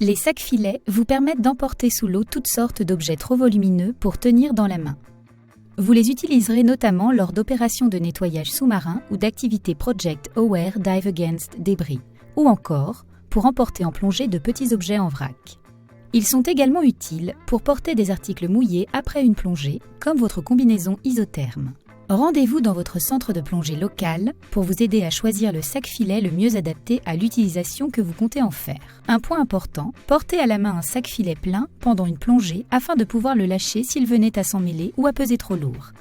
Les sacs filets vous permettent d'emporter sous l'eau toutes sortes d'objets trop volumineux pour tenir dans la main. Vous les utiliserez notamment lors d'opérations de nettoyage sous-marin ou d'activités Project Aware Dive Against Debris, ou encore pour emporter en plongée de petits objets en vrac. Ils sont également utiles pour porter des articles mouillés après une plongée, comme votre combinaison isotherme. Rendez-vous dans votre centre de plongée local pour vous aider à choisir le sac filet le mieux adapté à l'utilisation que vous comptez en faire. Un point important, portez à la main un sac filet plein pendant une plongée afin de pouvoir le lâcher s'il venait à s'emmêler ou à peser trop lourd.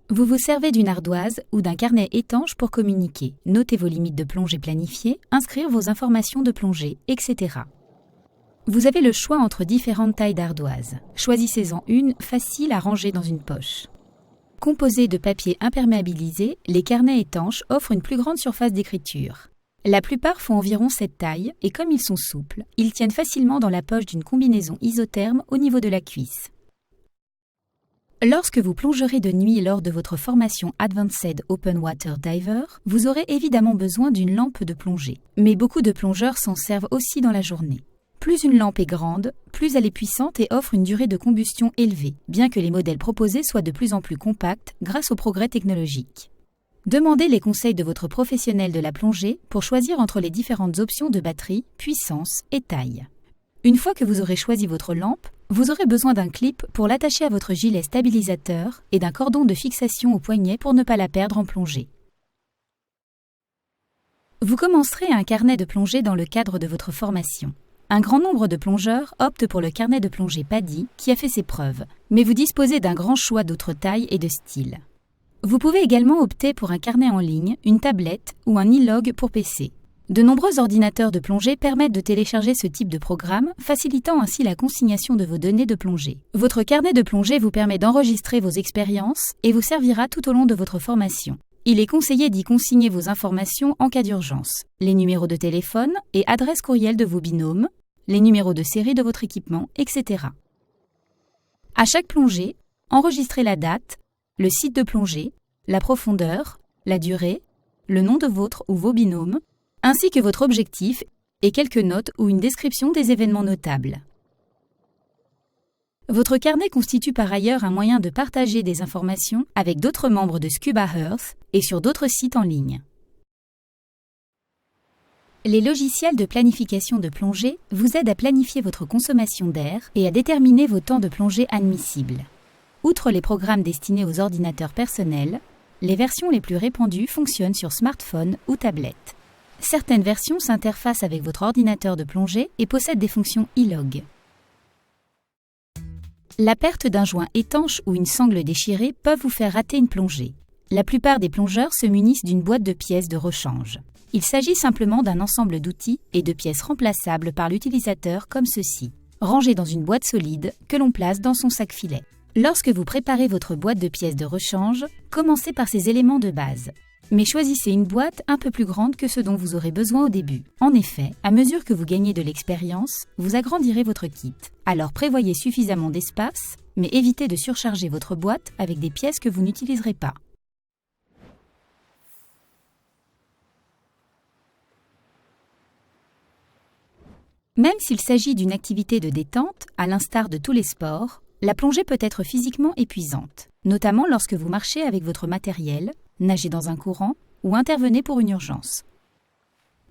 Vous vous servez d'une ardoise ou d'un carnet étanche pour communiquer, noter vos limites de plongée planifiées, inscrire vos informations de plongée, etc. Vous avez le choix entre différentes tailles d'ardoises. Choisissez-en une facile à ranger dans une poche. Composés de papier imperméabilisé, les carnets étanches offrent une plus grande surface d'écriture. La plupart font environ cette taille et comme ils sont souples, ils tiennent facilement dans la poche d'une combinaison isotherme au niveau de la cuisse. Lorsque vous plongerez de nuit lors de votre formation Advanced Open Water Diver, vous aurez évidemment besoin d'une lampe de plongée. Mais beaucoup de plongeurs s'en servent aussi dans la journée. Plus une lampe est grande, plus elle est puissante et offre une durée de combustion élevée, bien que les modèles proposés soient de plus en plus compacts grâce aux progrès technologiques. Demandez les conseils de votre professionnel de la plongée pour choisir entre les différentes options de batterie, puissance et taille. Une fois que vous aurez choisi votre lampe, vous aurez besoin d'un clip pour l'attacher à votre gilet stabilisateur et d'un cordon de fixation au poignet pour ne pas la perdre en plongée. Vous commencerez un carnet de plongée dans le cadre de votre formation. Un grand nombre de plongeurs optent pour le carnet de plongée PADI qui a fait ses preuves, mais vous disposez d'un grand choix d'autres tailles et de styles. Vous pouvez également opter pour un carnet en ligne, une tablette ou un e-log pour PC. De nombreux ordinateurs de plongée permettent de télécharger ce type de programme, facilitant ainsi la consignation de vos données de plongée. Votre carnet de plongée vous permet d'enregistrer vos expériences et vous servira tout au long de votre formation. Il est conseillé d'y consigner vos informations en cas d'urgence, les numéros de téléphone et adresse courriel de vos binômes, les numéros de série de votre équipement, etc. À chaque plongée, enregistrez la date, le site de plongée, la profondeur, la durée, le nom de votre ou vos binômes, ainsi que votre objectif et quelques notes ou une description des événements notables. Votre carnet constitue par ailleurs un moyen de partager des informations avec d'autres membres de Scuba Earth et sur d'autres sites en ligne. Les logiciels de planification de plongée vous aident à planifier votre consommation d'air et à déterminer vos temps de plongée admissibles. Outre les programmes destinés aux ordinateurs personnels, les versions les plus répandues fonctionnent sur smartphone ou tablette. Certaines versions s'interfacent avec votre ordinateur de plongée et possèdent des fonctions e-log. La perte d'un joint étanche ou une sangle déchirée peuvent vous faire rater une plongée. La plupart des plongeurs se munissent d'une boîte de pièces de rechange. Il s'agit simplement d'un ensemble d'outils et de pièces remplaçables par l'utilisateur comme ceci, rangées dans une boîte solide que l'on place dans son sac filet. Lorsque vous préparez votre boîte de pièces de rechange, commencez par ces éléments de base. Mais choisissez une boîte un peu plus grande que ce dont vous aurez besoin au début. En effet, à mesure que vous gagnez de l'expérience, vous agrandirez votre kit. Alors prévoyez suffisamment d'espace, mais évitez de surcharger votre boîte avec des pièces que vous n'utiliserez pas. Même s'il s'agit d'une activité de détente, à l'instar de tous les sports, la plongée peut être physiquement épuisante, notamment lorsque vous marchez avec votre matériel, nagez dans un courant ou intervenez pour une urgence.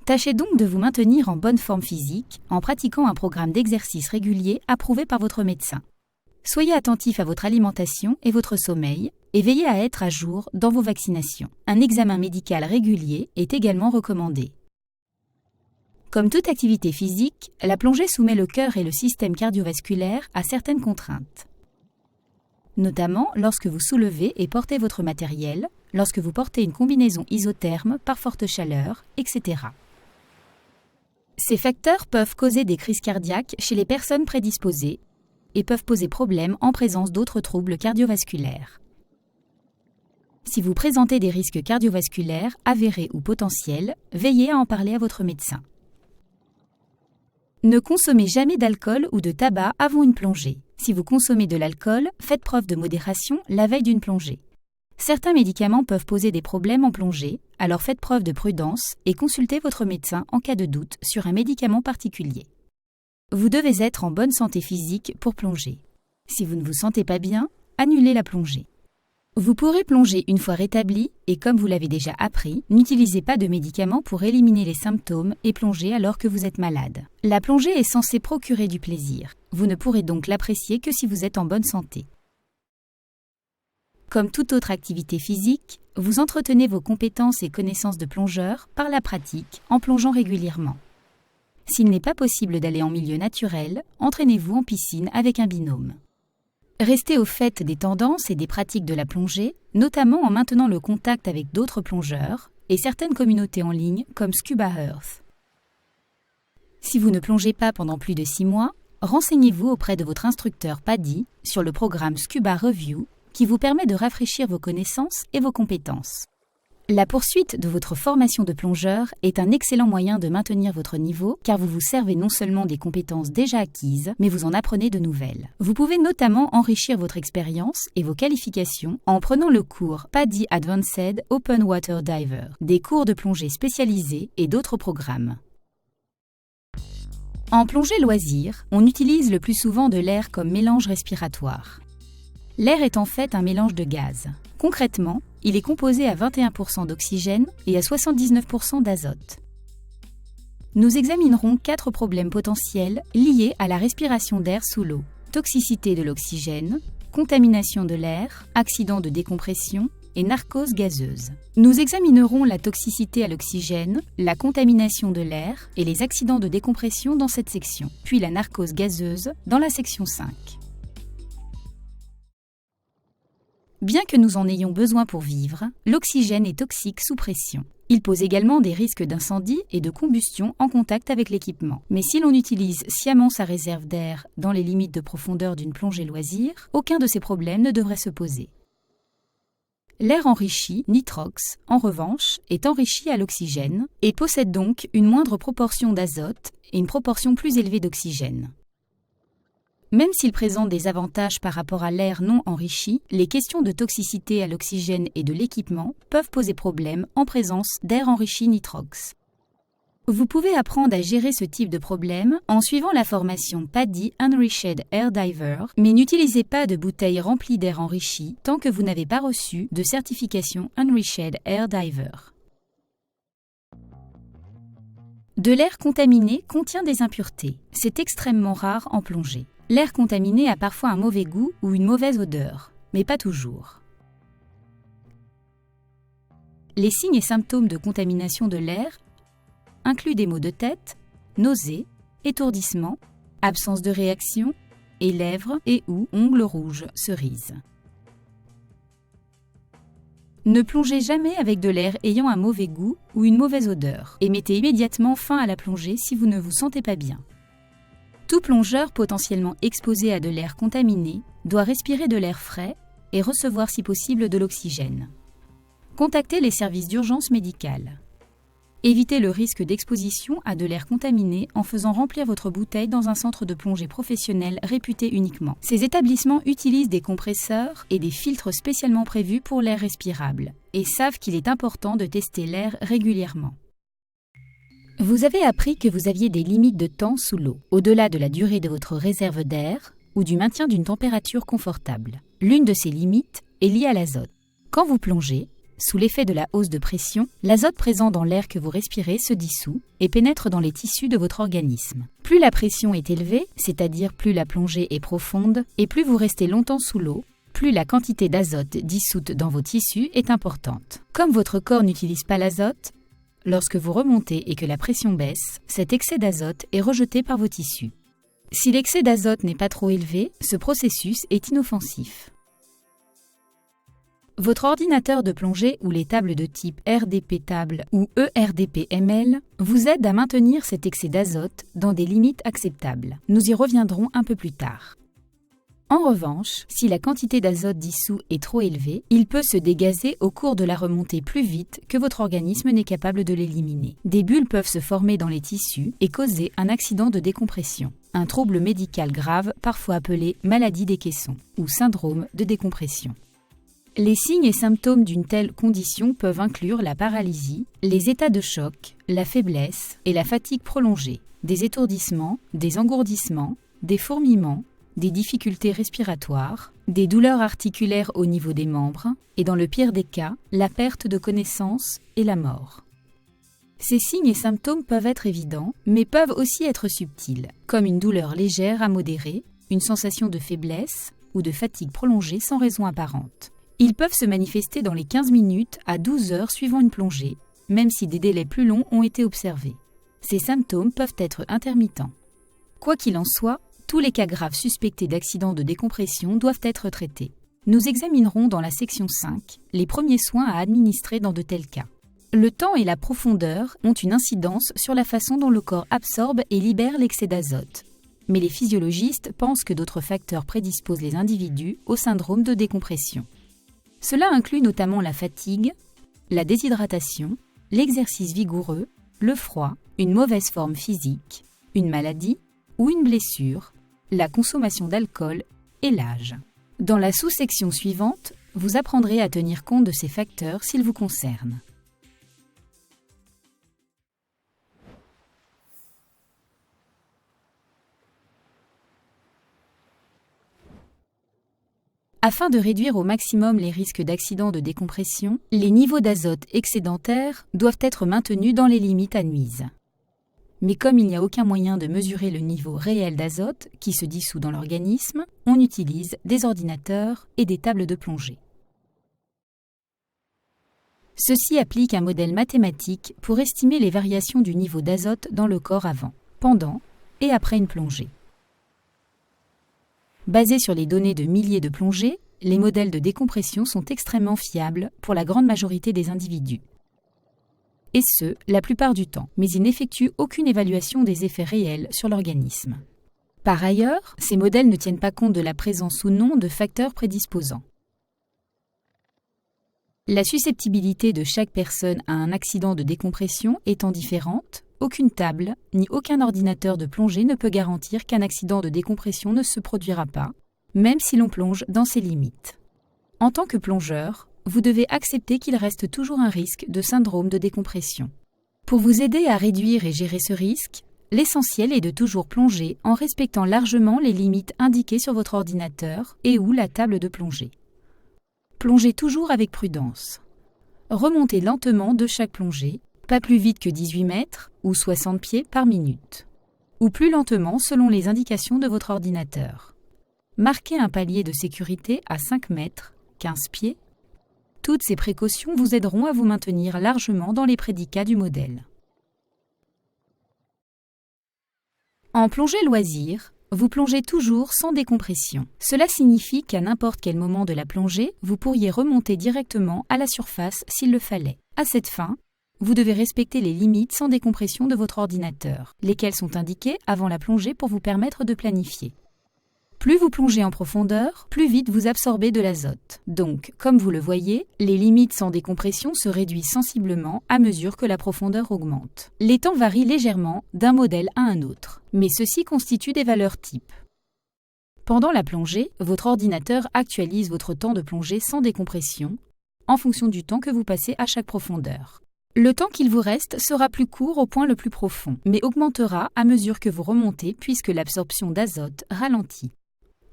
Tâchez donc de vous maintenir en bonne forme physique en pratiquant un programme d'exercice régulier approuvé par votre médecin. Soyez attentif à votre alimentation et votre sommeil et veillez à être à jour dans vos vaccinations. Un examen médical régulier est également recommandé. Comme toute activité physique, la plongée soumet le cœur et le système cardiovasculaire à certaines contraintes. Notamment lorsque vous soulevez et portez votre matériel, lorsque vous portez une combinaison isotherme par forte chaleur, etc. Ces facteurs peuvent causer des crises cardiaques chez les personnes prédisposées et peuvent poser problème en présence d'autres troubles cardiovasculaires. Si vous présentez des risques cardiovasculaires avérés ou potentiels, veillez à en parler à votre médecin. Ne consommez jamais d'alcool ou de tabac avant une plongée. Si vous consommez de l'alcool, faites preuve de modération la veille d'une plongée. Certains médicaments peuvent poser des problèmes en plongée, alors faites preuve de prudence et consultez votre médecin en cas de doute sur un médicament particulier. Vous devez être en bonne santé physique pour plonger. Si vous ne vous sentez pas bien, annulez la plongée. Vous pourrez plonger une fois rétabli et comme vous l'avez déjà appris, n'utilisez pas de médicaments pour éliminer les symptômes et plonger alors que vous êtes malade. La plongée est censée procurer du plaisir. Vous ne pourrez donc l'apprécier que si vous êtes en bonne santé. Comme toute autre activité physique, vous entretenez vos compétences et connaissances de plongeur par la pratique en plongeant régulièrement. S'il n'est pas possible d'aller en milieu naturel, entraînez-vous en piscine avec un binôme. Restez au fait des tendances et des pratiques de la plongée, notamment en maintenant le contact avec d'autres plongeurs et certaines communautés en ligne comme Scuba Earth. Si vous ne plongez pas pendant plus de 6 mois, renseignez-vous auprès de votre instructeur PADI sur le programme Scuba Review qui vous permet de rafraîchir vos connaissances et vos compétences. La poursuite de votre formation de plongeur est un excellent moyen de maintenir votre niveau car vous vous servez non seulement des compétences déjà acquises, mais vous en apprenez de nouvelles. Vous pouvez notamment enrichir votre expérience et vos qualifications en prenant le cours PADI Advanced Open Water Diver, des cours de plongée spécialisés et d'autres programmes. En plongée loisir, on utilise le plus souvent de l'air comme mélange respiratoire. L'air est en fait un mélange de gaz. Concrètement, il est composé à 21% d'oxygène et à 79% d'azote. Nous examinerons 4 problèmes potentiels liés à la respiration d'air sous l'eau. Toxicité de l'oxygène, contamination de l'air, accident de décompression et narcose gazeuse. Nous examinerons la toxicité à l'oxygène, la contamination de l'air et les accidents de décompression dans cette section, puis la narcose gazeuse dans la section 5. Bien que nous en ayons besoin pour vivre, l'oxygène est toxique sous pression. Il pose également des risques d'incendie et de combustion en contact avec l'équipement. Mais si l'on utilise sciemment sa réserve d'air dans les limites de profondeur d'une plongée loisir, aucun de ces problèmes ne devrait se poser. L'air enrichi, nitrox, en revanche, est enrichi à l'oxygène et possède donc une moindre proportion d'azote et une proportion plus élevée d'oxygène. Même s'il présente des avantages par rapport à l'air non enrichi, les questions de toxicité à l'oxygène et de l'équipement peuvent poser problème en présence d'air enrichi nitrox. Vous pouvez apprendre à gérer ce type de problème en suivant la formation PADI Unreached Air Diver, mais n'utilisez pas de bouteilles remplies d'air enrichi tant que vous n'avez pas reçu de certification Unreached Air Diver. De l'air contaminé contient des impuretés. C'est extrêmement rare en plongée. L'air contaminé a parfois un mauvais goût ou une mauvaise odeur, mais pas toujours. Les signes et symptômes de contamination de l'air incluent des maux de tête, nausées, étourdissement, absence de réaction et lèvres et ou ongles rouges, cerises. Ne plongez jamais avec de l'air ayant un mauvais goût ou une mauvaise odeur et mettez immédiatement fin à la plongée si vous ne vous sentez pas bien. Tout plongeur potentiellement exposé à de l'air contaminé doit respirer de l'air frais et recevoir si possible de l'oxygène. Contactez les services d'urgence médicale. Évitez le risque d'exposition à de l'air contaminé en faisant remplir votre bouteille dans un centre de plongée professionnel réputé uniquement. Ces établissements utilisent des compresseurs et des filtres spécialement prévus pour l'air respirable et savent qu'il est important de tester l'air régulièrement. Vous avez appris que vous aviez des limites de temps sous l'eau, au-delà de la durée de votre réserve d'air ou du maintien d'une température confortable. L'une de ces limites est liée à l'azote. Quand vous plongez, sous l'effet de la hausse de pression, l'azote présent dans l'air que vous respirez se dissout et pénètre dans les tissus de votre organisme. Plus la pression est élevée, c'est-à-dire plus la plongée est profonde, et plus vous restez longtemps sous l'eau, plus la quantité d'azote dissoute dans vos tissus est importante. Comme votre corps n'utilise pas l'azote, lorsque vous remontez et que la pression baisse, cet excès d'azote est rejeté par vos tissus. Si l'excès d'azote n'est pas trop élevé, ce processus est inoffensif. Votre ordinateur de plongée ou les tables de type RDP Table ou ERDP-ML vous aident à maintenir cet excès d'azote dans des limites acceptables. Nous y reviendrons un peu plus tard. En revanche, si la quantité d'azote dissous est trop élevée, il peut se dégazer au cours de la remontée plus vite que votre organisme n'est capable de l'éliminer. Des bulles peuvent se former dans les tissus et causer un accident de décompression, un trouble médical grave parfois appelé maladie des caissons ou syndrome de décompression. Les signes et symptômes d'une telle condition peuvent inclure la paralysie, les états de choc, la faiblesse et la fatigue prolongée, des étourdissements, des engourdissements, des fourmillements, des difficultés respiratoires, des douleurs articulaires au niveau des membres et, dans le pire des cas, la perte de connaissance et la mort. Ces signes et symptômes peuvent être évidents, mais peuvent aussi être subtils, comme une douleur légère à modérée, une sensation de faiblesse ou de fatigue prolongée sans raison apparente. Ils peuvent se manifester dans les 15 minutes à 12 heures suivant une plongée, même si des délais plus longs ont été observés. Ces symptômes peuvent être intermittents. Quoi qu'il en soit, tous les cas graves suspectés d'accidents de décompression doivent être traités. Nous examinerons dans la section 5 les premiers soins à administrer dans de tels cas. Le temps et la profondeur ont une incidence sur la façon dont le corps absorbe et libère l'excès d'azote. Mais les physiologistes pensent que d'autres facteurs prédisposent les individus au syndrome de décompression. Cela inclut notamment la fatigue, la déshydratation, l'exercice vigoureux, le froid, une mauvaise forme physique, une maladie ou une blessure, la consommation d'alcool et l'âge. Dans la sous-section suivante, vous apprendrez à tenir compte de ces facteurs s'ils vous concernent. Afin de réduire au maximum les risques d'accidents de décompression, les niveaux d'azote excédentaires doivent être maintenus dans les limites admises. Mais comme il n'y a aucun moyen de mesurer le niveau réel d'azote qui se dissout dans l'organisme, on utilise des ordinateurs et des tables de plongée. Ceci applique un modèle mathématique pour estimer les variations du niveau d'azote dans le corps avant, pendant et après une plongée. Basés sur les données de milliers de plongées, les modèles de décompression sont extrêmement fiables pour la grande majorité des individus. Et ce, la plupart du temps, mais ils n'effectuent aucune évaluation des effets réels sur l'organisme. Par ailleurs, ces modèles ne tiennent pas compte de la présence ou non de facteurs prédisposants. La susceptibilité de chaque personne à un accident de décompression étant différente, aucune table ni aucun ordinateur de plongée ne peut garantir qu'un accident de décompression ne se produira pas, même si l'on plonge dans ses limites. En tant que plongeur, vous devez accepter qu'il reste toujours un risque de syndrome de décompression. Pour vous aider à réduire et gérer ce risque, l'essentiel est de toujours plonger en respectant largement les limites indiquées sur votre ordinateur et ou la table de plongée. Plongez toujours avec prudence. Remontez lentement de chaque plongée, pas plus vite que 18 mètres ou 60 pieds par minute, ou plus lentement selon les indications de votre ordinateur. Marquez un palier de sécurité à 5 mètres, 15 pieds. Toutes ces précautions vous aideront à vous maintenir largement dans les prédicats du modèle. En plongée loisir, vous plongez toujours sans décompression. Cela signifie qu'à n'importe quel moment de la plongée, vous pourriez remonter directement à la surface s'il le fallait. À cette fin, vous devez respecter les limites sans décompression de votre ordinateur, lesquelles sont indiquées avant la plongée pour vous permettre de planifier. Plus vous plongez en profondeur, plus vite vous absorbez de l'azote. Donc, comme vous le voyez, les limites sans décompression se réduisent sensiblement à mesure que la profondeur augmente. Les temps varient légèrement d'un modèle à un autre, mais ceux-ci constituent des valeurs types. Pendant la plongée, votre ordinateur actualise votre temps de plongée sans décompression en fonction du temps que vous passez à chaque profondeur. Le temps qu'il vous reste sera plus court au point le plus profond, mais augmentera à mesure que vous remontez puisque l'absorption d'azote ralentit.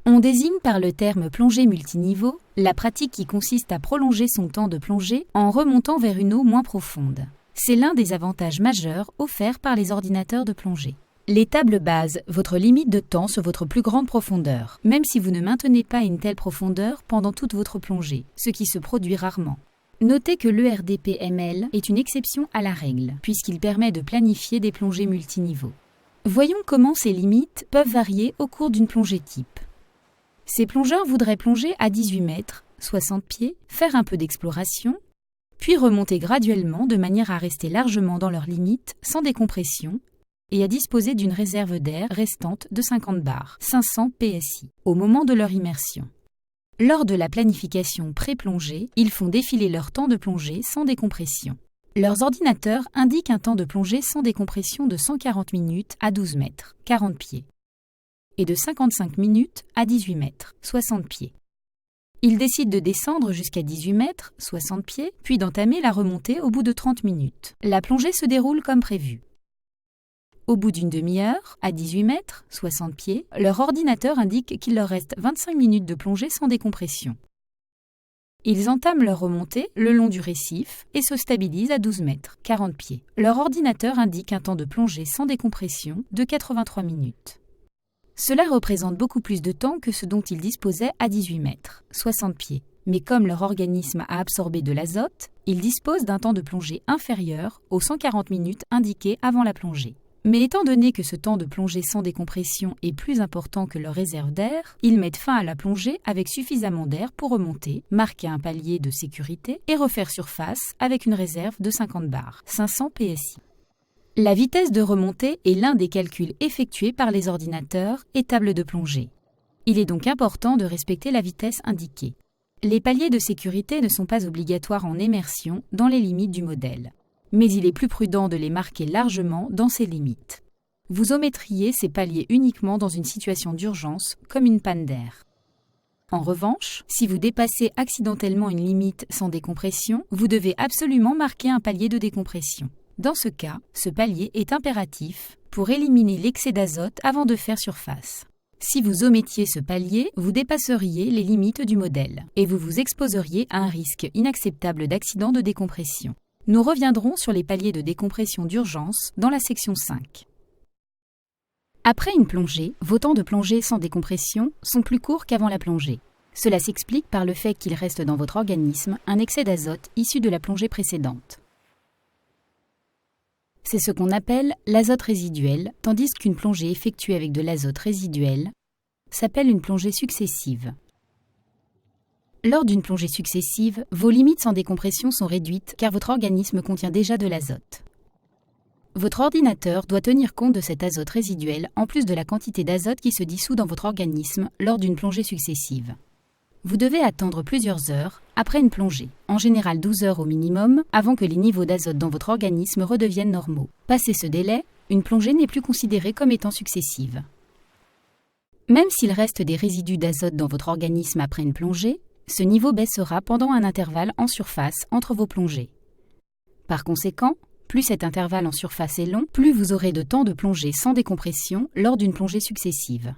On désigne par le terme plongée multiniveau la pratique qui consiste à prolonger son temps de plongée en remontant vers une eau moins profonde. C'est l'un des avantages majeurs offerts par les ordinateurs de plongée. Les tables basent votre limite de temps sur votre plus grande profondeur, même si vous ne maintenez pas une telle profondeur pendant toute votre plongée, ce qui se produit rarement. Notez que l'ERDP-ML est une exception à la règle, puisqu'il permet de planifier des plongées multiniveaux. Voyons comment ces limites peuvent varier au cours d'une plongée type. Ces plongeurs voudraient plonger à 18 mètres, 60 pieds, faire un peu d'exploration, puis remonter graduellement de manière à rester largement dans leurs limites, sans décompression, et à disposer d'une réserve d'air restante de 50 bars, 500 PSI, au moment de leur immersion. Lors de la planification pré-plongée, ils font défiler leur temps de plongée sans décompression. Leurs ordinateurs indiquent un temps de plongée sans décompression de 140 minutes à 12 mètres, 40 pieds, et de 55 minutes à 18 mètres, 60 pieds. Il décide de descendre jusqu'à 18 mètres, 60 pieds, puis d'entamer la remontée au bout de 30 minutes. La plongée se déroule comme prévu. Au bout d'une demi-heure, à 18 mètres, 60 pieds, leur ordinateur indique qu'il leur reste 25 minutes de plongée sans décompression. Ils entament leur remontée le long du récif et se stabilisent à 12 mètres, 40 pieds. Leur ordinateur indique un temps de plongée sans décompression de 83 minutes. Cela représente beaucoup plus de temps que ce dont ils disposaient à 18 mètres, 60 pieds. Mais comme leur organisme a absorbé de l'azote, ils disposent d'un temps de plongée inférieur aux 140 minutes indiquées avant la plongée. Mais étant donné que ce temps de plongée sans décompression est plus important que leur réserve d'air, ils mettent fin à la plongée avec suffisamment d'air pour remonter, marquer un palier de sécurité et refaire surface avec une réserve de 50 bars, 500 PSI. La vitesse de remontée est l'un des calculs effectués par les ordinateurs et tables de plongée. Il est donc important de respecter la vitesse indiquée. Les paliers de sécurité ne sont pas obligatoires en immersion dans les limites du modèle. Mais il est plus prudent de les marquer largement dans ces limites. Vous omettriez ces paliers uniquement dans une situation d'urgence, comme une panne d'air. En revanche, si vous dépassez accidentellement une limite sans décompression, vous devez absolument marquer un palier de décompression. Dans ce cas, ce palier est impératif pour éliminer l'excès d'azote avant de faire surface. Si vous omettiez ce palier, vous dépasseriez les limites du modèle et vous vous exposeriez à un risque inacceptable d'accident de décompression. Nous reviendrons sur les paliers de décompression d'urgence dans la section 5. Après une plongée, vos temps de plongée sans décompression sont plus courts qu'avant la plongée. Cela s'explique par le fait qu'il reste dans votre organisme un excès d'azote issu de la plongée précédente. C'est ce qu'on appelle l'azote résiduel, tandis qu'une plongée effectuée avec de l'azote résiduel s'appelle une plongée successive. Lors d'une plongée successive, vos limites sans décompression sont réduites car votre organisme contient déjà de l'azote. Votre ordinateur doit tenir compte de cet azote résiduel en plus de la quantité d'azote qui se dissout dans votre organisme lors d'une plongée successive. Vous devez attendre plusieurs heures après une plongée, en général 12 heures au minimum, avant que les niveaux d'azote dans votre organisme redeviennent normaux. Passé ce délai, une plongée n'est plus considérée comme étant successive. Même s'il reste des résidus d'azote dans votre organisme après une plongée, ce niveau baissera pendant un intervalle en surface entre vos plongées. Par conséquent, plus cet intervalle en surface est long, plus vous aurez de temps de plongée sans décompression lors d'une plongée successive.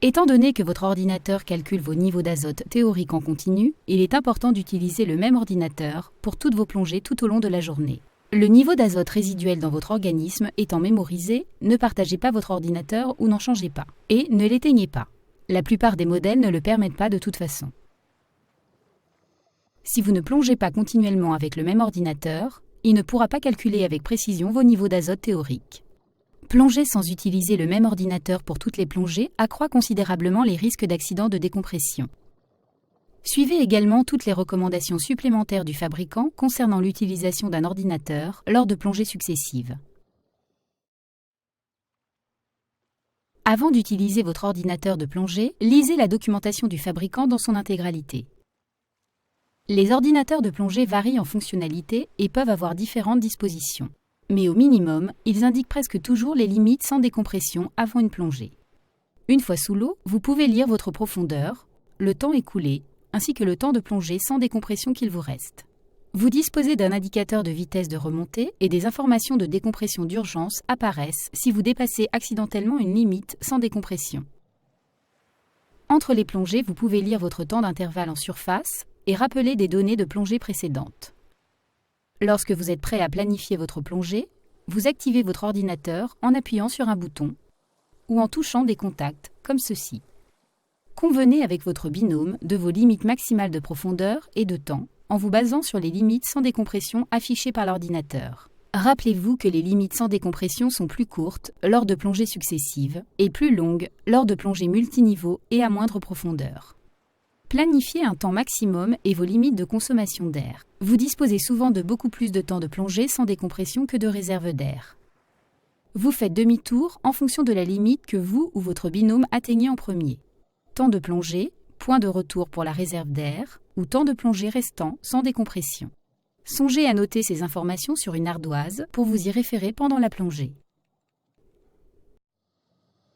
Étant donné que votre ordinateur calcule vos niveaux d'azote théoriques en continu, il est important d'utiliser le même ordinateur pour toutes vos plongées tout au long de la journée. Le niveau d'azote résiduel dans votre organisme étant mémorisé, ne partagez pas votre ordinateur ou n'en changez pas. Et ne l'éteignez pas. La plupart des modèles ne le permettent pas de toute façon. Si vous ne plongez pas continuellement avec le même ordinateur, il ne pourra pas calculer avec précision vos niveaux d'azote théoriques. Plonger sans utiliser le même ordinateur pour toutes les plongées accroît considérablement les risques d'accident de décompression. Suivez également toutes les recommandations supplémentaires du fabricant concernant l'utilisation d'un ordinateur lors de plongées successives. Avant d'utiliser votre ordinateur de plongée, lisez la documentation du fabricant dans son intégralité. Les ordinateurs de plongée varient en fonctionnalité et peuvent avoir différentes dispositions. Mais au minimum, ils indiquent presque toujours les limites sans décompression avant une plongée. Une fois sous l'eau, vous pouvez lire votre profondeur, le temps écoulé, ainsi que le temps de plongée sans décompression qu'il vous reste. Vous disposez d'un indicateur de vitesse de remontée et des informations de décompression d'urgence apparaissent si vous dépassez accidentellement une limite sans décompression. Entre les plongées, vous pouvez lire votre temps d'intervalle en surface et rappeler des données de plongée précédentes. Lorsque vous êtes prêt à planifier votre plongée, vous activez votre ordinateur en appuyant sur un bouton ou en touchant des contacts, comme ceci. Convenez avec votre binôme de vos limites maximales de profondeur et de temps en vous basant sur les limites sans décompression affichées par l'ordinateur. Rappelez-vous que les limites sans décompression sont plus courtes lors de plongées successives et plus longues lors de plongées multiniveaux et à moindre profondeur. Planifiez un temps maximum et vos limites de consommation d'air. Vous disposez souvent de beaucoup plus de temps de plongée sans décompression que de réserve d'air. Vous faites demi-tour en fonction de la limite que vous ou votre binôme atteignez en premier. Temps de plongée, point de retour pour la réserve d'air ou temps de plongée restant sans décompression. Songez à noter ces informations sur une ardoise pour vous y référer pendant la plongée.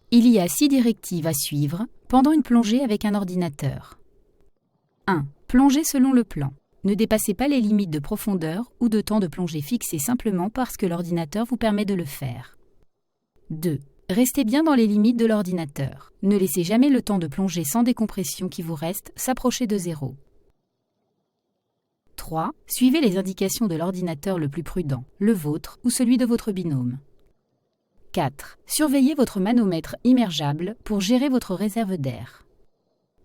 Il y a 6 directives à suivre pendant une plongée avec un ordinateur. 1. Plongez selon le plan. Ne dépassez pas les limites de profondeur ou de temps de plongée fixées simplement parce que l'ordinateur vous permet de le faire. 2. Restez bien dans les limites de l'ordinateur. Ne laissez jamais le temps de plongée sans décompression qui vous reste s'approcher de 0. 3. Suivez les indications de l'ordinateur le plus prudent, le vôtre ou celui de votre binôme. 4. Surveillez votre manomètre immergeable pour gérer votre réserve d'air.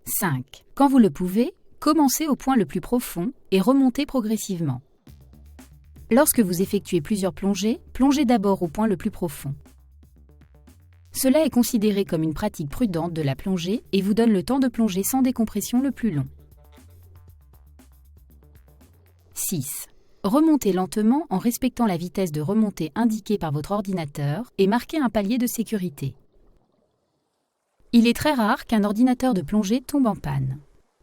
5. Quand vous le pouvez, commencez au point le plus profond et remontez progressivement. Lorsque vous effectuez plusieurs plongées, plongez d'abord au point le plus profond. Cela est considéré comme une pratique prudente de la plongée et vous donne le temps de plonger sans décompression le plus long. 6. Remontez lentement en respectant la vitesse de remontée indiquée par votre ordinateur et marquez un palier de sécurité. Il est très rare qu'un ordinateur de plongée tombe en panne.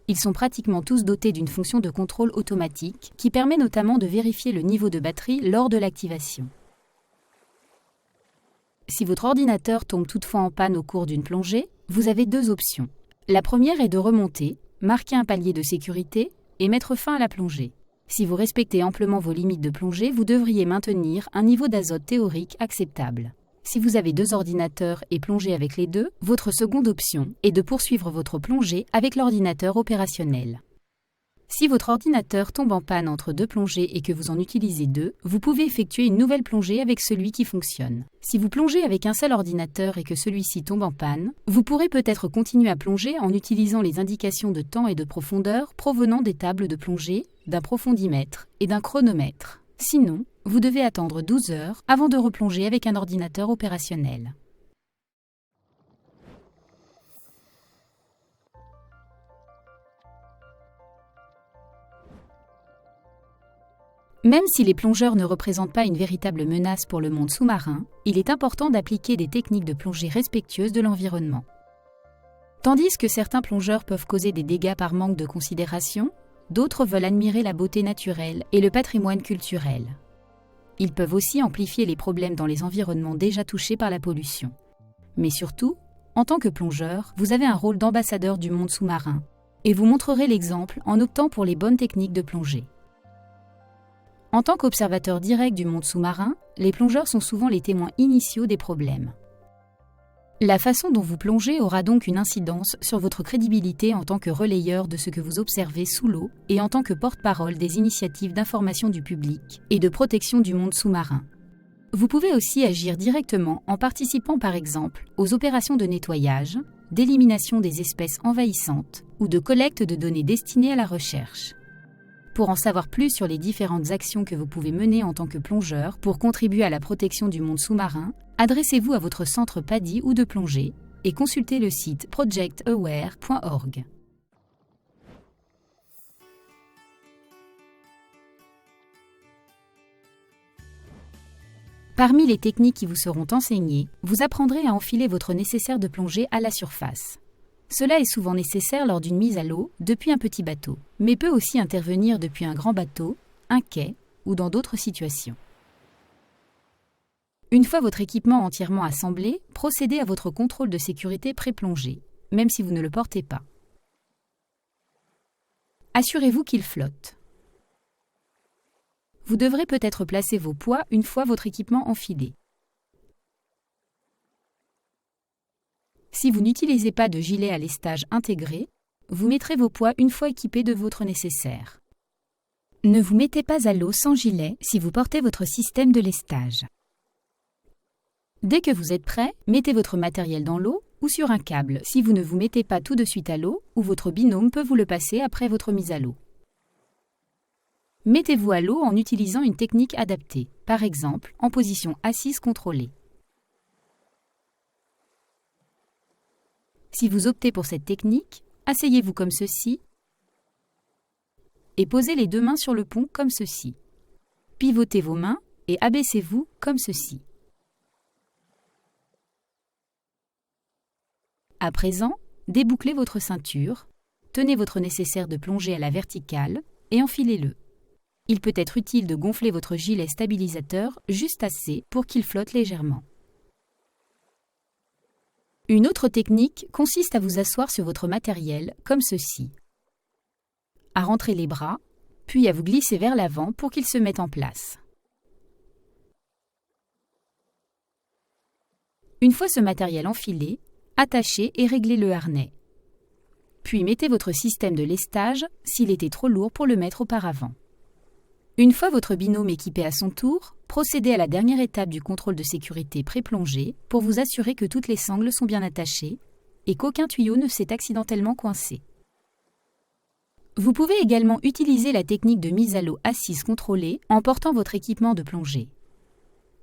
Ils sont pratiquement tous dotés d'une fonction de contrôle automatique qui permet notamment de vérifier le niveau de batterie lors de l'activation. Si votre ordinateur tombe toutefois en panne au cours d'une plongée, vous avez 2 options. La première est de remonter, marquer un palier de sécurité et mettre fin à la plongée. Si vous respectez amplement vos limites de plongée, vous devriez maintenir un niveau d'azote théorique acceptable. Si vous avez 2 ordinateurs et plongez avec les 2, votre seconde option est de poursuivre votre plongée avec l'ordinateur opérationnel. Si votre ordinateur tombe en panne entre 2 plongées et que vous en utilisez 2, vous pouvez effectuer une nouvelle plongée avec celui qui fonctionne. Si vous plongez avec un seul ordinateur et que celui-ci tombe en panne, vous pourrez peut-être continuer à plonger en utilisant les indications de temps et de profondeur provenant des tables de plongée, d'un profondimètre et d'un chronomètre. Sinon, vous devez attendre 12 heures avant de replonger avec un ordinateur opérationnel. Même si les plongeurs ne représentent pas une véritable menace pour le monde sous-marin, il est important d'appliquer des techniques de plongée respectueuses de l'environnement. Tandis que certains plongeurs peuvent causer des dégâts par manque de considération, d'autres veulent admirer la beauté naturelle et le patrimoine culturel. Ils peuvent aussi amplifier les problèmes dans les environnements déjà touchés par la pollution. Mais surtout, en tant que plongeur, vous avez un rôle d'ambassadeur du monde sous-marin et vous montrerez l'exemple en optant pour les bonnes techniques de plongée. En tant qu'observateur direct du monde sous-marin, les plongeurs sont souvent les témoins initiaux des problèmes. La façon dont vous plongez aura donc une incidence sur votre crédibilité en tant que relayeur de ce que vous observez sous l'eau et en tant que porte-parole des initiatives d'information du public et de protection du monde sous-marin. Vous pouvez aussi agir directement en participant par exemple aux opérations de nettoyage, d'élimination des espèces envahissantes ou de collecte de données destinées à la recherche. Pour en savoir plus sur les différentes actions que vous pouvez mener en tant que plongeur pour contribuer à la protection du monde sous-marin, adressez-vous à votre centre PADI ou de plongée et consultez le site projectaware.org. Parmi les techniques qui vous seront enseignées, vous apprendrez à enfiler votre nécessaire de plongée à la surface. Cela est souvent nécessaire lors d'une mise à l'eau depuis un petit bateau, mais peut aussi intervenir depuis un grand bateau, un quai ou dans d'autres situations. Une fois votre équipement entièrement assemblé, procédez à votre contrôle de sécurité pré-plongée, même si vous ne le portez pas. Assurez-vous qu'il flotte. Vous devrez peut-être placer vos poids une fois votre équipement enfilé. Si vous n'utilisez pas de gilet à lestage intégré, vous mettrez vos poids une fois équipés de votre nécessaire. Ne vous mettez pas à l'eau sans gilet si vous portez votre système de lestage. Dès que vous êtes prêt, mettez votre matériel dans l'eau ou sur un câble si vous ne vous mettez pas tout de suite à l'eau ou votre binôme peut vous le passer après votre mise à l'eau. Mettez-vous à l'eau en utilisant une technique adaptée, par exemple en position assise contrôlée. Si vous optez pour cette technique, asseyez-vous comme ceci et posez les 2 mains sur le pont comme ceci. Pivotez vos mains et abaissez-vous comme ceci. À présent, débouclez votre ceinture, tenez votre nécessaire de plongée à la verticale et enfilez-le. Il peut être utile de gonfler votre gilet stabilisateur juste assez pour qu'il flotte légèrement. Une autre technique consiste à vous asseoir sur votre matériel comme ceci. à rentrer les bras, puis à vous glisser vers l'avant pour qu'ils se mettent en place. Une fois ce matériel enfilé, attachez et réglez le harnais. Puis mettez votre système de lestage s'il était trop lourd pour le mettre auparavant. Une fois votre binôme équipé à son tour, procédez à la dernière étape du contrôle de sécurité pré-plongée pour vous assurer que toutes les sangles sont bien attachées et qu'aucun tuyau ne s'est accidentellement coincé. Vous pouvez également utiliser la technique de mise à l'eau assise contrôlée en portant votre équipement de plongée.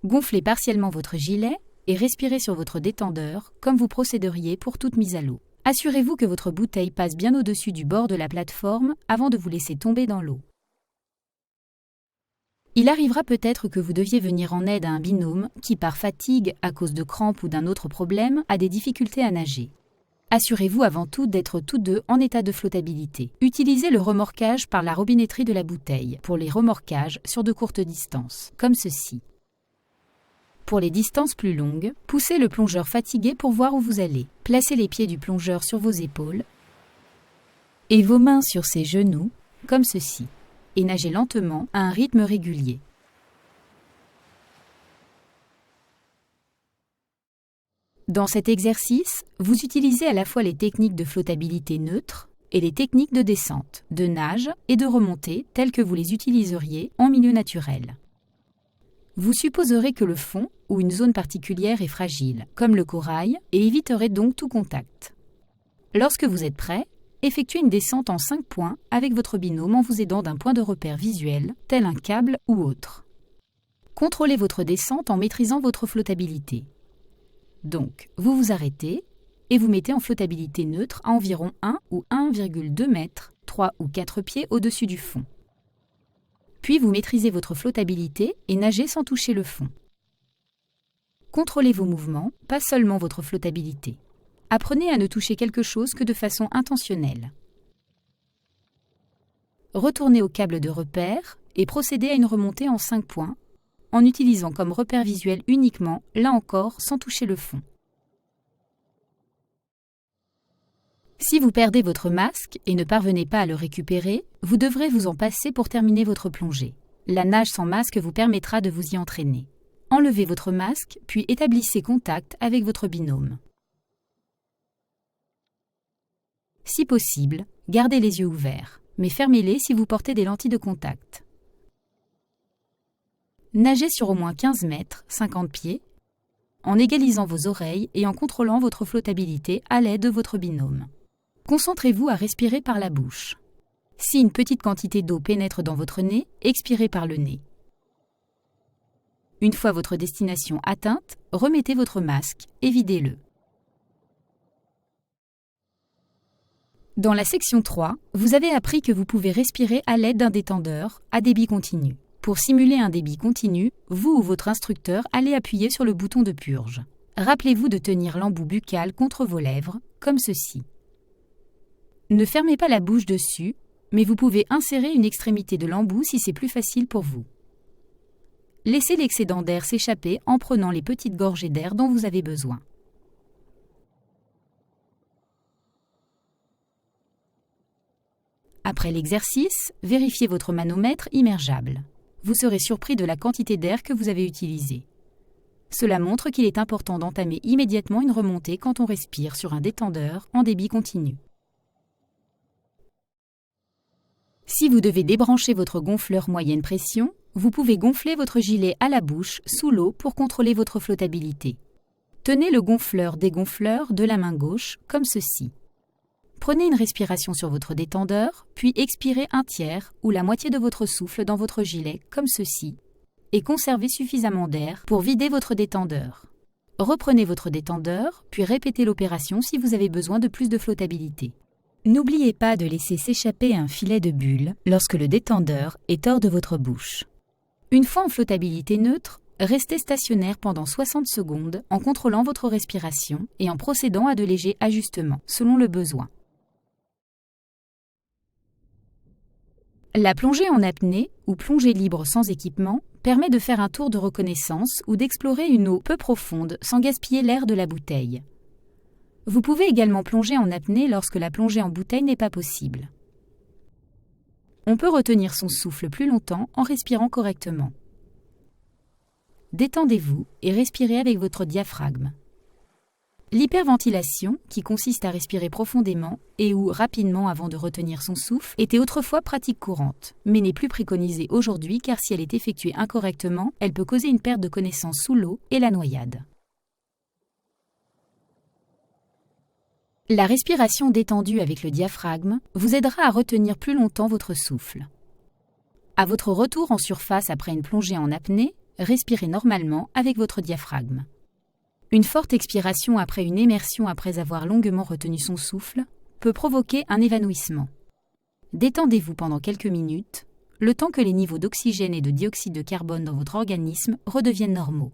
Gonflez partiellement votre gilet et respirez sur votre détendeur comme vous procéderiez pour toute mise à l'eau. Assurez-vous que votre bouteille passe bien au-dessus du bord de la plateforme avant de vous laisser tomber dans l'eau. Il arrivera peut-être que vous deviez venir en aide à un binôme qui, par fatigue, à cause de crampes ou d'un autre problème, a des difficultés à nager. Assurez-vous avant tout d'être tous deux en état de flottabilité. Utilisez le remorquage par la robinetterie de la bouteille pour les remorquages sur de courtes distances, comme ceci. Pour les distances plus longues, poussez le plongeur fatigué pour voir où vous allez. Placez les pieds du plongeur sur vos épaules et vos mains sur ses genoux, comme ceci, et nagez lentement à un rythme régulier. Dans cet exercice, vous utilisez à la fois les techniques de flottabilité neutre et les techniques de descente, de nage et de remontée telles que vous les utiliseriez en milieu naturel. Vous supposerez que le fond ou une zone particulière est fragile, comme le corail, et éviterez donc tout contact. Lorsque vous êtes prêt, effectuez une descente en 5 points avec votre binôme en vous aidant d'un point de repère visuel, tel un câble ou autre. Contrôlez votre descente en maîtrisant votre flottabilité. Donc, vous vous arrêtez et vous mettez en flottabilité neutre à environ 1 ou 1,2 mètres, 3 ou 4 pieds au-dessus du fond. Puis vous maîtrisez votre flottabilité et nagez sans toucher le fond. Contrôlez vos mouvements, pas seulement votre flottabilité. Apprenez à ne toucher quelque chose que de façon intentionnelle. Retournez au câble de repère et procédez à une remontée en 5 points, en utilisant comme repère visuel uniquement, là encore, sans toucher le fond. Si vous perdez votre masque et ne parvenez pas à le récupérer, vous devrez vous en passer pour terminer votre plongée. La nage sans masque vous permettra de vous y entraîner. Enlevez votre masque, puis établissez contact avec votre binôme. Si possible, gardez les yeux ouverts, mais fermez-les si vous portez des lentilles de contact. Nagez sur au moins 15 mètres, 50 pieds, en égalisant vos oreilles et en contrôlant votre flottabilité à l'aide de votre binôme. Concentrez-vous à respirer par la bouche. Si une petite quantité d'eau pénètre dans votre nez, expirez par le nez. Une fois votre destination atteinte, remettez votre masque et videz-le. Dans la section 3, vous avez appris que vous pouvez respirer à l'aide d'un détendeur à débit continu. Pour simuler un débit continu, vous ou votre instructeur allez appuyer sur le bouton de purge. Rappelez-vous de tenir l'embout buccal contre vos lèvres, comme ceci. Ne fermez pas la bouche dessus, mais vous pouvez insérer une extrémité de l'embout si c'est plus facile pour vous. Laissez l'excédent d'air s'échapper en prenant les petites gorgées d'air dont vous avez besoin. Après l'exercice, vérifiez votre manomètre immergeable. Vous serez surpris de la quantité d'air que vous avez utilisée. Cela montre qu'il est important d'entamer immédiatement une remontée quand on respire sur un détendeur en débit continu. Si vous devez débrancher votre gonfleur moyenne pression, vous pouvez gonfler votre gilet à la bouche, sous l'eau, pour contrôler votre flottabilité. Tenez le gonfleur-dégonfleur de la main gauche, comme ceci. Prenez une respiration sur votre détendeur, puis expirez un tiers ou la moitié de votre souffle dans votre gilet, comme ceci, et conservez suffisamment d'air pour vider votre détendeur. Reprenez votre détendeur, puis répétez l'opération si vous avez besoin de plus de flottabilité. N'oubliez pas de laisser s'échapper un filet de bulles lorsque le détendeur est hors de votre bouche. Une fois en flottabilité neutre, restez stationnaire pendant 60 secondes en contrôlant votre respiration et en procédant à de légers ajustements, selon le besoin. La plongée en apnée, ou plongée libre sans équipement, permet de faire un tour de reconnaissance ou d'explorer une eau peu profonde sans gaspiller l'air de la bouteille. Vous pouvez également plonger en apnée lorsque la plongée en bouteille n'est pas possible. On peut retenir son souffle plus longtemps en respirant correctement. Détendez-vous et respirez avec votre diaphragme. L'hyperventilation, qui consiste à respirer profondément et ou rapidement avant de retenir son souffle, était autrefois pratique courante, mais n'est plus préconisée aujourd'hui car si elle est effectuée incorrectement, elle peut causer une perte de connaissance sous l'eau et la noyade. La respiration détendue avec le diaphragme vous aidera à retenir plus longtemps votre souffle. À votre retour en surface après une plongée en apnée, respirez normalement avec votre diaphragme. Une forte expiration après une immersion après avoir longuement retenu son souffle peut provoquer un évanouissement. Détendez-vous pendant quelques minutes, le temps que les niveaux d'oxygène et de dioxyde de carbone dans votre organisme redeviennent normaux.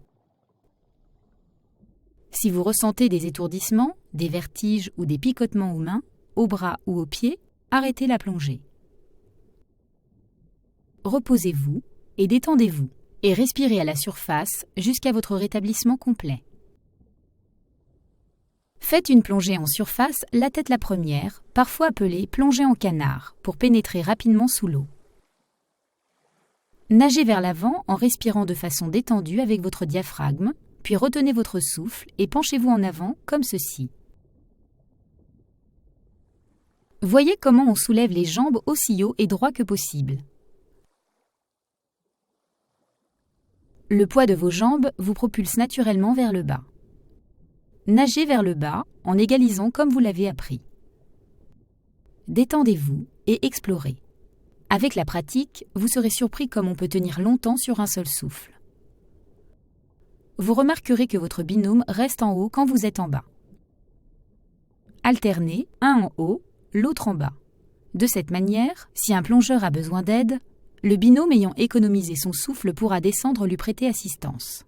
Si vous ressentez des étourdissements, des vertiges ou des picotements aux mains, aux bras ou aux pieds, arrêtez la plongée. Reposez-vous et détendez-vous et respirez à la surface jusqu'à votre rétablissement complet. Faites une plongée en surface, la tête la première, parfois appelée plongée en canard, pour pénétrer rapidement sous l'eau. Nagez vers l'avant en respirant de façon détendue avec votre diaphragme, puis retenez votre souffle et penchez-vous en avant comme ceci. Voyez comment on soulève les jambes aussi haut et droit que possible. Le poids de vos jambes vous propulse naturellement vers le bas. Nagez vers le bas en égalisant comme vous l'avez appris. Détendez-vous et explorez. Avec la pratique, vous serez surpris comme on peut tenir longtemps sur un seul souffle. Vous remarquerez que votre binôme reste en haut quand vous êtes en bas. Alternez, un en haut, l'autre en bas. De cette manière, si un plongeur a besoin d'aide, le binôme ayant économisé son souffle pourra descendre lui prêter assistance.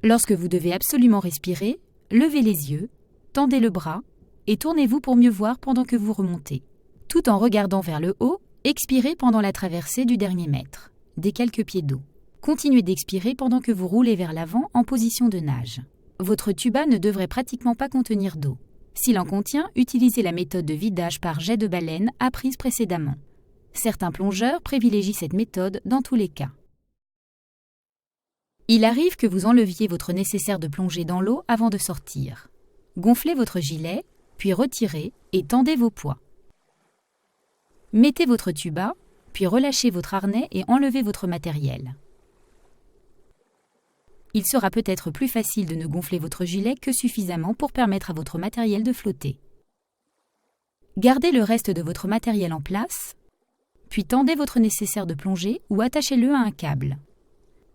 Lorsque vous devez absolument respirer, levez les yeux, tendez le bras et tournez-vous pour mieux voir pendant que vous remontez. Tout en regardant vers le haut, expirez pendant la traversée du dernier mètre, des quelques pieds d'eau. Continuez d'expirer pendant que vous roulez vers l'avant en position de nage. Votre tuba ne devrait pratiquement pas contenir d'eau. S'il en contient, utilisez la méthode de vidage par jet de baleine apprise précédemment. Certains plongeurs privilégient cette méthode dans tous les cas. Il arrive que vous enleviez votre nécessaire de plongée dans l'eau avant de sortir. Gonflez votre gilet, puis retirez et tendez vos poids. Mettez votre tuba, puis relâchez votre harnais et enlevez votre matériel. Il sera peut-être plus facile de ne gonfler votre gilet que suffisamment pour permettre à votre matériel de flotter. Gardez le reste de votre matériel en place, puis tendez votre nécessaire de plongée ou attachez-le à un câble.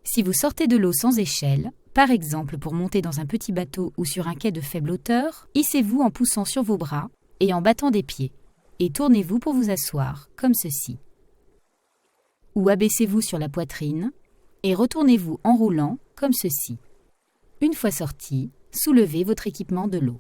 Si vous sortez de l'eau sans échelle, par exemple pour monter dans un petit bateau ou sur un quai de faible hauteur, hissez-vous en poussant sur vos bras et en battant des pieds, et tournez-vous pour vous asseoir, comme ceci. Ou abaissez-vous sur la poitrine et retournez-vous en roulant, comme ceci. Une fois sorti, soulevez votre équipement de l'eau.